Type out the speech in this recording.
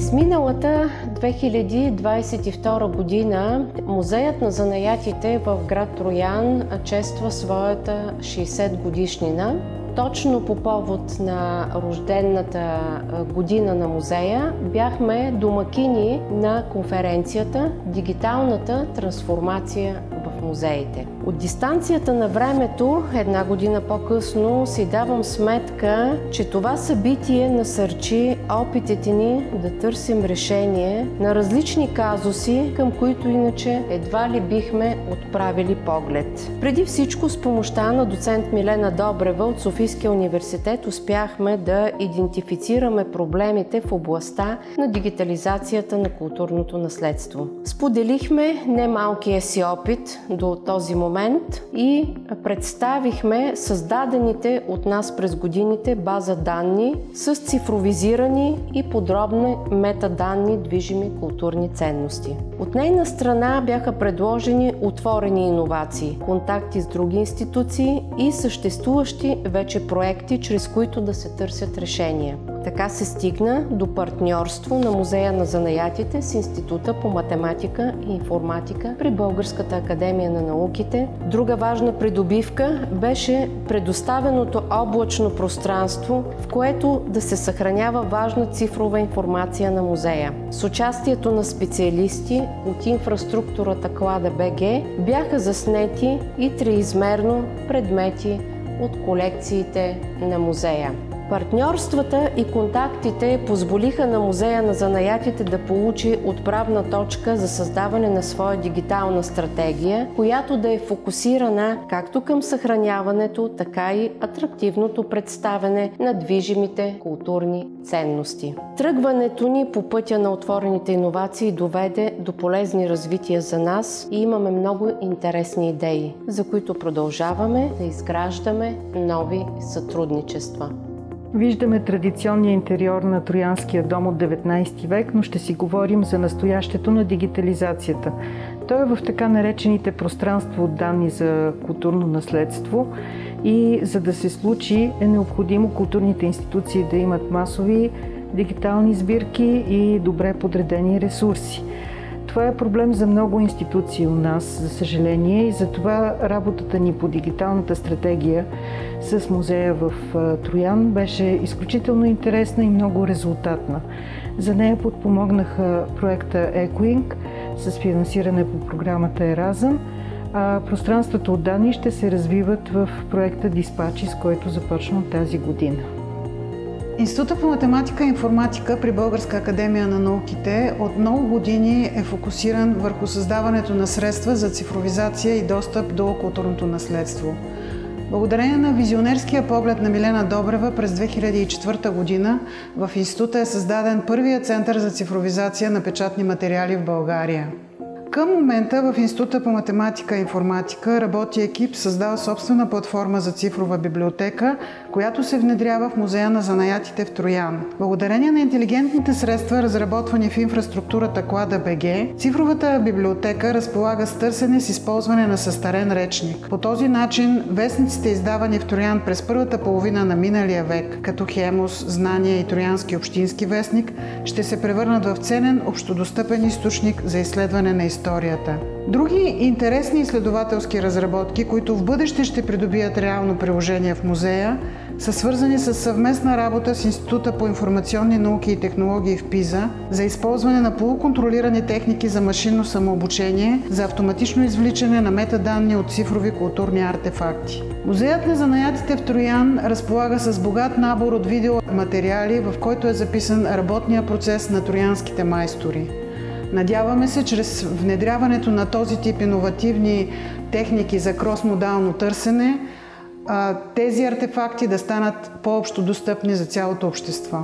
Изминалата 2022 година Музеят на занаятите в град Троян чества своята 60 годишнина. Точно по повод на рождената година на музея бяхме домакини на конференцията «Дигиталната трансформация в музеите». От дистанцията на времето, една година по-късно, си давам сметка, че това събитие насърчи опитите ни да търсим решение на различни казуси, към които иначе едва ли бихме отправили поглед. Преди всичко с помощта на доцент Милена Добрева от Софийския университет успяхме да идентифицираме проблемите в областта на дигитализацията на културното наследство. Споделихме немалкия си опит до този момент и представихме създадените от нас през годините база данни с цифровизирани и подробни метаданни движими културни ценности. От нейна страна бяха предложени отворени иновации, контакти с други институции и съществуващи вече проекти, чрез които да се търсят решения. Така се стигна до партньорство на Музея на занаятите с Института по математика и информатика при Българската академия на науките. Друга важна придобивка беше предоставеното облачно пространство, в което да се съхранява важна цифрова информация на музея. С участието на специалисти от инфраструктурата Клада.бг бяха заснети и триизмерно предмети от колекциите на музея. Партньорствата и контактите позволиха на Музея на занаятите да получи отправна точка за създаване на своя дигитална стратегия, която да е фокусирана както към съхраняването, така и атрактивното представяне на движимите културни ценности. Тръгването ни по пътя на отворените иновации доведе до полезни развития за нас и имаме много интересни идеи, за които продължаваме да изграждаме нови сътрудничества. Виждаме традиционния интериор на Троянския дом от 19 век, но ще си говорим за настоящето на дигитализацията. Той е в така наречените пространства от данни за културно наследство и за да се случи е необходимо културните институции да имат масови дигитални сбирки и добре подредени ресурси. Това е проблем за много институции у нас, за съжаление, и затова работата ни по дигиталната стратегия с музея в Троян беше изключително интересна и много резултатна. За нея подпомогнаха проекта EcoInc с финансиране по програмата Еразъм, а пространствата от данни ще се развиват в проекта Диспачи, с който започна тази година. Института по математика и информатика при Българска академия на науките от много години е фокусиран върху създаването на средства за цифровизация и достъп до културното наследство. Благодарение на визионерския поглед на Милена Добрева през 2004 година в института е създаден първият център за цифровизация на печатни материали в България. Към момента в Института по математика и информатика работи екип, създал собствена платформа за цифрова библиотека, която се внедрява в Музея на занаятите в Троян. Благодарение на интелигентните средства, разработвани в инфраструктурата Клада.бг, цифровата библиотека разполага с търсене с използване на състарен речник. По този начин вестниците, издавани в Троян през първата половина на миналия век, като Хемос, Знания и Троянски общински вестник, ще се превърнат в ценен общодостъпен източник за изследване на историята. Други интересни изследователски разработки, които в бъдеще ще придобият реално приложение в музея, са свързани с съвместна работа с Института по информационни науки и технологии в Пиза за използване на полуконтролирани техники за машинно самообучение за автоматично извличане на метаданни от цифрови културни артефакти. Музеят на занаятите в Троян разполага с богат набор от видеоматериали, в който е записан работния процес на троянските майстори. Надяваме се, чрез внедряването на този тип иновативни техники за кросмодално търсене, тези артефакти да станат по-общо достъпни за цялото общество.